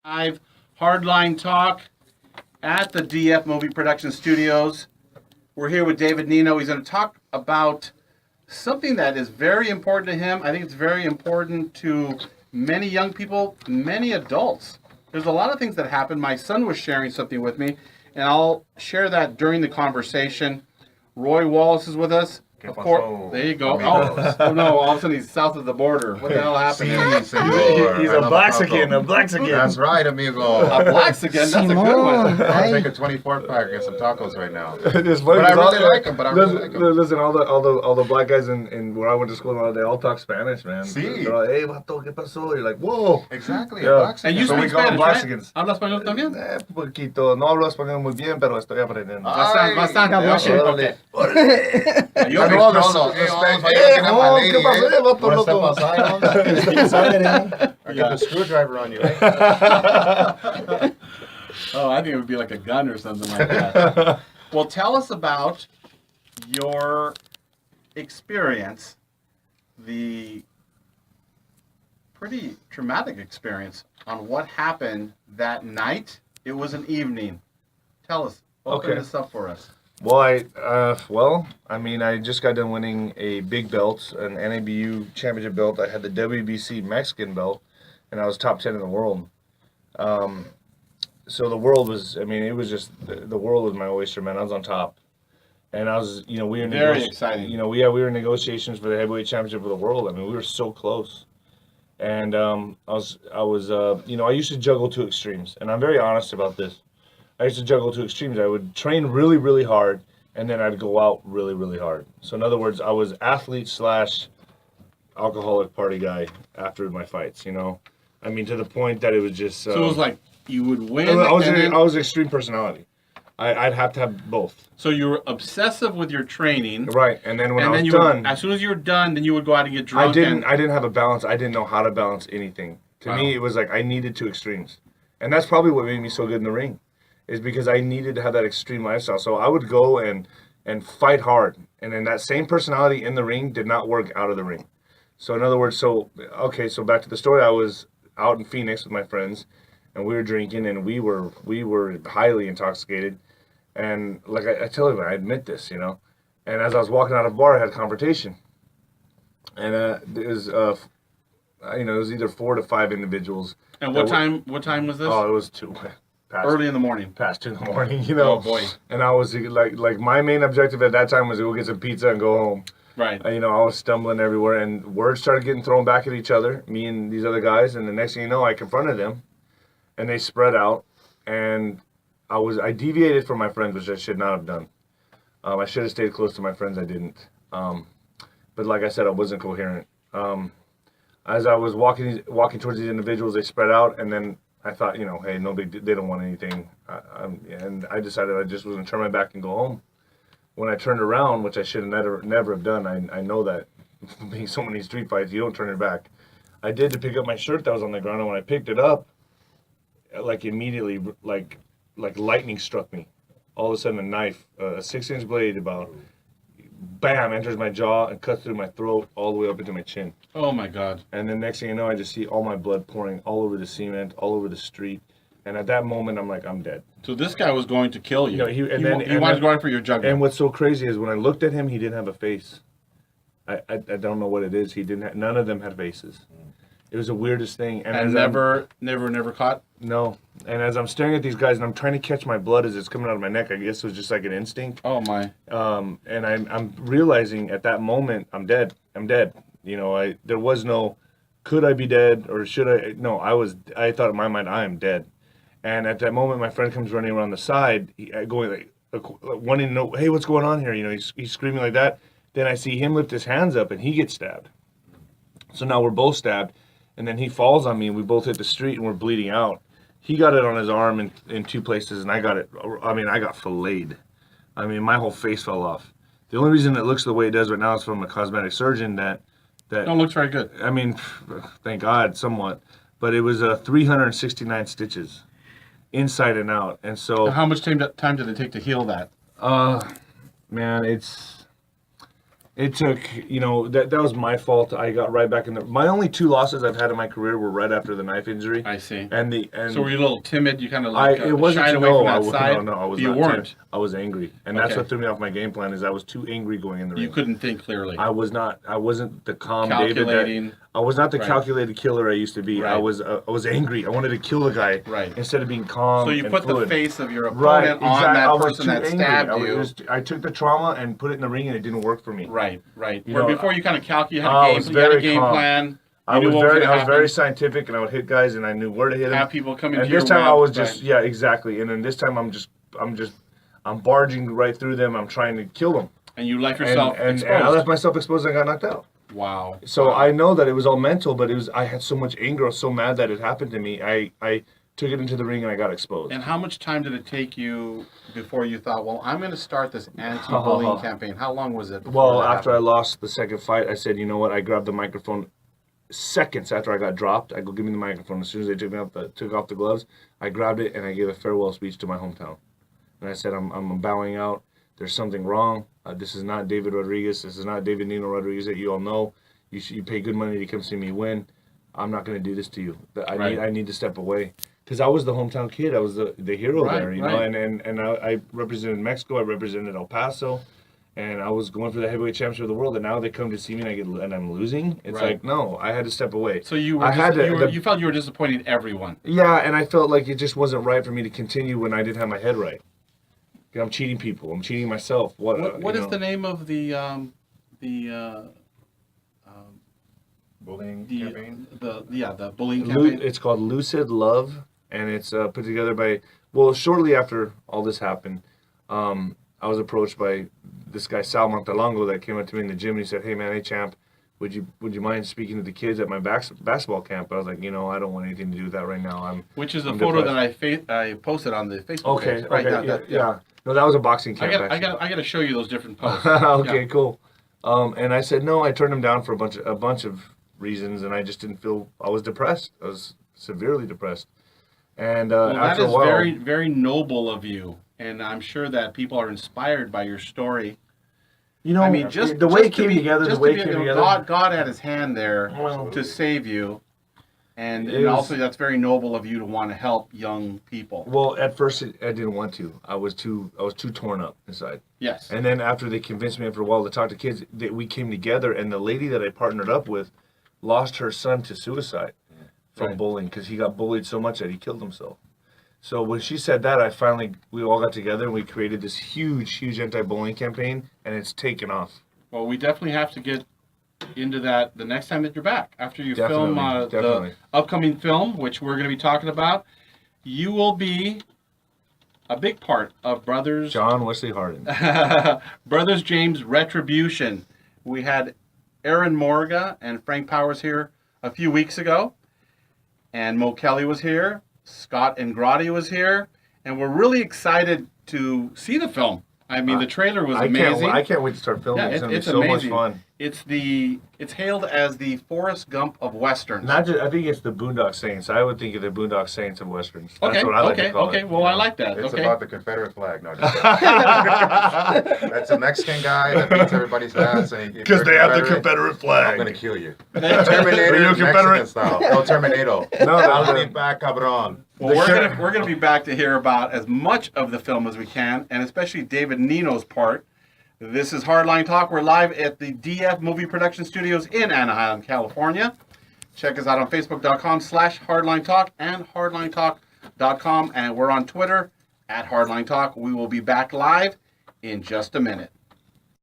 Live Hardline Talk at the DF Movie Production Studios. We're here with David Nino. He's going to talk about something that is very important to him. I think it's very important to many young people, many adults. There's a lot of things that happen. My son was sharing something with me, and I'll share that during the conversation. Roy Wallace is with us. Of course, there you go. Oh no! All of a sudden he's south of the border. What the hell happened? He's a Blaxican. That's right, amigo. A Blaxican. That's a good one. I'll take a 24-pack and get some tacos right now. It's funny, But I really like them. Listen, all the black guys in where I went to school, they all talk Spanish, man. Sí. They're like, hey, vato, ¿qué pasó? You're like, whoa. Exactly. Yeah. And you So speak we call them Spanish, right? Blaxicans. ¿Hablas español también? Poquito. No hablo español muy bien, pero estoy aprendiendo. Bastante. Okay. Yo Okay. no, ¿qué pasó, vato, loco? I got a screwdriver on you. Oh, I think it would be like a gun or something like that. Well, tell us about your experience, the pretty traumatic experience on what happened that night. It was an evening. Tell us. Open this up for us. Well, I just got done winning a big belt, an NABU championship belt. I had the WBC Mexican belt, and I was top 10 in the world. So the world was, it was just, the world was my oyster, man. I was on top. And I was, we were Very exciting. we were in negotiations for the heavyweight championship of the world. We were so close. And I used to juggle to extremes, and I'm very honest about this. I used to juggle to extremes. I would train really, really hard, and then I'd go out really, really hard. So in other words, I was athlete / alcoholic party guy after my fights, to the point that it was just... So it was like you would win. I was an extreme personality. I'd have to have both. So you were obsessive with your training. Right, and then when I was done... as soon as you were done, then you would go out and get drunk. I didn't have a balance. I didn't know how to balance anything. To me, it was like I needed two extremes. And that's probably what made me so good in the ring. Is because I needed to have that extreme lifestyle. So I would go and fight hard. And then that same personality in the ring did not work out of the ring. So in other words, so back to the story. I was out in Phoenix with my friends, and we were drinking, and we were highly intoxicated. And like I tell you, I admit this, And as I was walking out of the bar, I had a confrontation. And it was either 4 to 5 individuals. And what time was this? Oh, it was 2. Early in the morning. Past 2 in the morning, Oh boy! And I was like my main objective at that time was to go get some pizza and go home. Right. I was stumbling everywhere, and words started getting thrown back at each other, me and these other guys. And the next thing you know, I confronted them, and they spread out, and I deviated from my friends, which I should not have done. I should have stayed close to my friends. I didn't. But like I said, I wasn't coherent. As I was walking towards these individuals, they spread out, and then I thought, hey, they don't want anything. And I decided I just was going to turn my back and go home. When I turned around, which I should have never have done, I know that being so many street fights, you don't turn your back. I did to pick up my shirt that was on the ground, and when I picked it up, like immediately, like lightning struck me. All of a sudden, a knife, a 6-inch blade about, bam, enters my jaw and cuts through my throat all the way up into my chin. Oh my God. And then next thing you know, I just see all my blood pouring all over the cement, all over the street. And at that moment, I'm like, I'm dead. So this guy was going to kill you. He wanted to go out for your jugular. And what's so crazy is when I looked at him, he didn't have a face. I don't know what it is. None of them had faces. It was the weirdest thing. And never caught? No. And as I'm staring at these guys and I'm trying to catch my blood as it's coming out of my neck, I guess it was just like an instinct. Oh my. And I'm realizing at that moment, I'm dead. There was no, could I be dead or should I? No, I thought in my mind, I am dead. And at that moment, my friend comes running around the side, going wanting to know, hey, what's going on here? He's screaming like that. Then I see him lift his hands up and he gets stabbed. So now we're both stabbed. And then he falls on me and we both hit the street and we're bleeding out. He got it on his arm in 2 places and I got it. I got filleted. My whole face fell off. The only reason it looks the way it does right now is from a cosmetic surgeon that don't look very good. Thank God, somewhat. But it was 369 stitches, inside and out. And so... How much time did it take to heal that? Man, It took, that was my fault. I got right back in there. My only 2 losses I've had in my career were right after the knife injury. I see. And So were you a little timid? You kind of it wasn't shied away from that side? No, I was You not weren't. timid. I was angry, and that's Okay. what threw me off my game plan. Is I was too angry going in the ring. You couldn't think clearly. I wasn't the calm David. Calculating. I was not the Right. calculated killer I used to be. Right. I was angry. I wanted to kill the guy. Right. Instead of being calm. So you and put fluid. the face of your Right, opponent on exactly. that I was person too that angry. stabbed you. I took the trauma and put it in the ring, and it didn't work for me. Right. You Where know, before you kind of I calculate, was you had a very game calm. plan. I You was knew what very gonna scientific, and I would hit guys, and I knew where to hit them. have people come into And your this time web, I was right. just exactly. And then this time I'm barging right through them. I'm trying to kill them. And you left yourself And exposed. I left myself exposed and I got knocked out. Wow. So Wow. I know that it was all mental, but I had so much anger. I was so mad that it happened to me. I took it into the ring and I got exposed. And how much time did it take you before you thought, well, I'm going to start this anti-bullying campaign? How long was it? Well, after I lost the second fight, I said, you know what? I grabbed the microphone seconds after I got dropped. I go, give me the microphone. As soon as they took off the gloves, I grabbed it and I gave a farewell speech to my hometown. And I said, I'm bowing out. There's something wrong. This is not David Rodriguez. This is not David Nino Rodriguez that you all know. You pay good money to come see me win. I'm not going to do this to you. I need to step away. Because I was the hometown kid. I was the hero there, you know. And I represented Mexico. I represented El Paso. And I was going for the heavyweight championship of the world. And now they come to see me and I'm losing. It's like, no, I had to step away. So you felt you were disappointing everyone. Yeah, and I felt like it just wasn't right for me to continue when I didn't have my head right. I'm cheating people. I'm cheating myself. What is the name of the Bullying campaign? the bullying campaign? It's called Lucid Love, and it's put together by, shortly after all this happened, I was approached by this guy, Sal Montalongo, that came up to me in the gym, and he said, hey man, hey champ, would you mind speaking to the kids at my basketball camp? I was like, I don't want anything to do with that right now. Which is a photo that I posted on the Facebook page. Right, yeah. No, that was a boxing camp. I got to show you those different posts. Okay, cool. And I said no. I turned him down for a bunch of reasons, and I just didn't feel. I was depressed. I was severely depressed. And that is a while, very, very noble of you, and I'm sure that people are inspired by your story. I mean, just the way just it came together, God had His hand there to save you. And also, that's very noble of you to want to help young people. Well, at first, I didn't want to. I was too torn up inside. Yes. And then after they convinced me after a while to talk to kids, we came together, and the lady that I partnered up with lost her son to suicide from bullying because he got bullied so much that he killed himself. So when she said that, we all got together and we created this huge anti-bullying campaign, and it's taken off. Well, we definitely have to get into that the next time that you're back after you film the upcoming film, which we're going to be talking about. You will be a big part of John Wesley Hardin. Brothers James Retribution. We had Aaron Morga and Frank Powers here a few weeks ago, and Mo Kelly was here, Scott Ingrati was here, and we're really excited to see the film. I mean, the trailer was amazing. I can't wait to start filming. It's going to be so amazing. much fun. It's hailed as the Forrest Gump of Westerns. I think it's the Boondock Saints. I would think of the Boondock Saints of Westerns. That's what I like to call it. Well, I like that. It's about the Confederate flag. No, just that's a Mexican guy that beats everybody's ass. Because they have the Confederate flag. I'm going to kill you. Terminator, Mexican style. No, Terminator. No, I'll be back, cabron. Well, we're gonna be back to hear about as much of the film as we can, and especially David Nino's part. This is Hardline Talk. We're live at the DF Movie Production Studios in Anaheim, California. Check us out on Facebook.com/HardlineTalk and HardlineTalk.com, and we're on Twitter @HardlineTalk. We will be back live in just a minute.